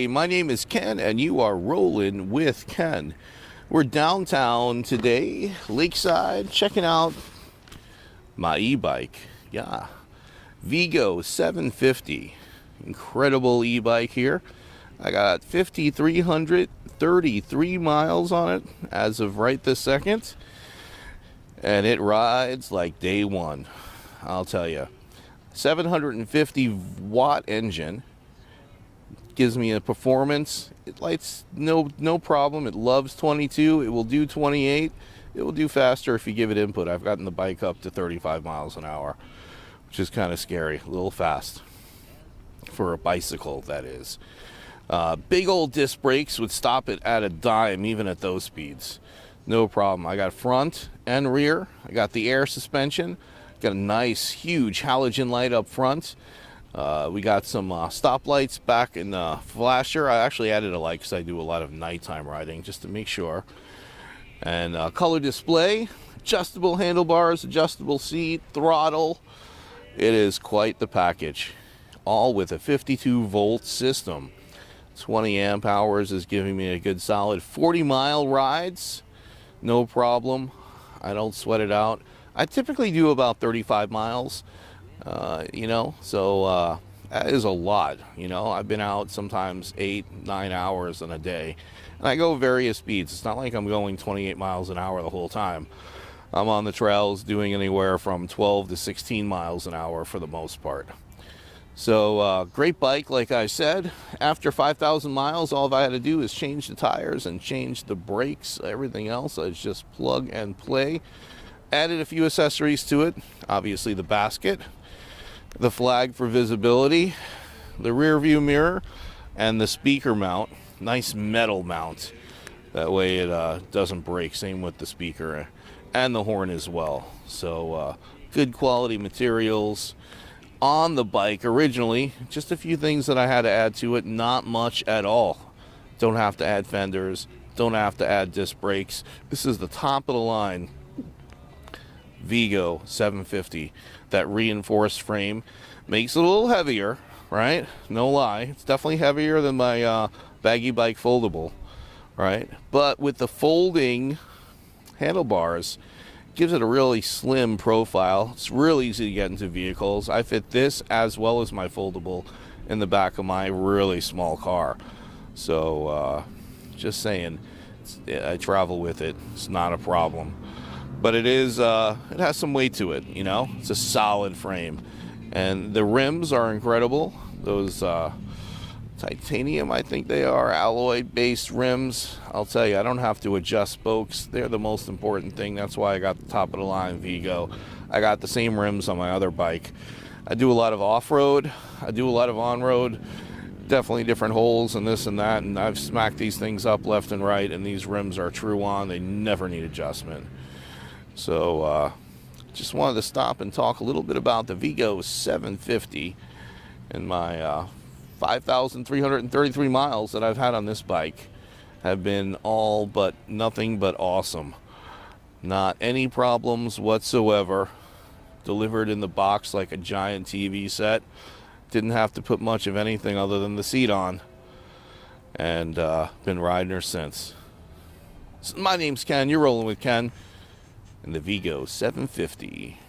Hey, my name is Ken, and you are rolling with Ken. We're downtown today, Lakeside, checking out my e-bike. Yeah, VeeGo 750. Incredible e-bike here. I got 5,333 miles on it as of right this second. And it rides like day one, I'll tell you. 750 watt engine. Gives me a performance. It lights no problem. It loves 22. It will do 28. It will do faster if you give it input. I've gotten the bike up to 35 miles an hour, which is kind of scary. A little fast for a bicycle, that is. Big old disc brakes would stop it at a dime, even at those speeds. No problem. I got front and rear. I got the air suspension. Got a nice, huge halogen light up front. We got some stop lights back in the flasher. I actually added a light because I do a lot of nighttime riding just to make sure. And color display, adjustable handlebars, adjustable seat, throttle. It is quite the package. All with a 52 volt system. 20 amp hours is giving me a good solid 40-mile rides. No problem. I don't sweat it out. I typically do about 35 miles. So that is a lot. I've been out sometimes 8-9 hours in a day, and I go various speeds. It's not like I'm going 28 miles an hour the whole time. I'm on the trails doing anywhere from 12 to 16 miles an hour for the most part. So great bike, like I said. After 5,000 miles, all I had to do is change the tires and change the brakes. Everything else is just plug and play. Added a few accessories to it. Obviously the basket, the flag for visibility, the rear view mirror, and the speaker mount. Nice metal mount. That way it doesn't break. Same with the speaker and the horn as well. So good quality materials on the bike originally. Just a few things that I had to add to it. Not much at all. Don't have to add fenders. Don't have to add disc brakes. This is the top of the line VeeGo 750. That reinforced frame makes it a little heavier, right? No lie. It's definitely heavier than my baggy bike foldable, right? But with the folding handlebars, gives it a really slim profile. It's real easy to get into vehicles. I fit this as well as my foldable in the back of my really small car. So just saying, I travel with it. It's not a problem. But it has some weight to it, It's a solid frame. And the rims are incredible. Those titanium, I think they are, alloy-based rims. I'll tell you, I don't have to adjust spokes. They're the most important thing. That's why I got the top-of-the-line VeeGo. I got the same rims on my other bike. I do a lot of off-road. I do a lot of on-road. Definitely different holes and this and that. And I've smacked these things up left and right, and these rims are true on. They never need adjustment. So just wanted to stop and talk a little bit about the VeeGo 750 and my 5,333 miles that I've had on this bike have been all but nothing but awesome. Not any problems whatsoever. Delivered in the box like a giant TV set. Didn't have to put much of anything other than the seat on. And been riding her since. So my name's Ken. You're rolling with Ken. And the VeeGo 750.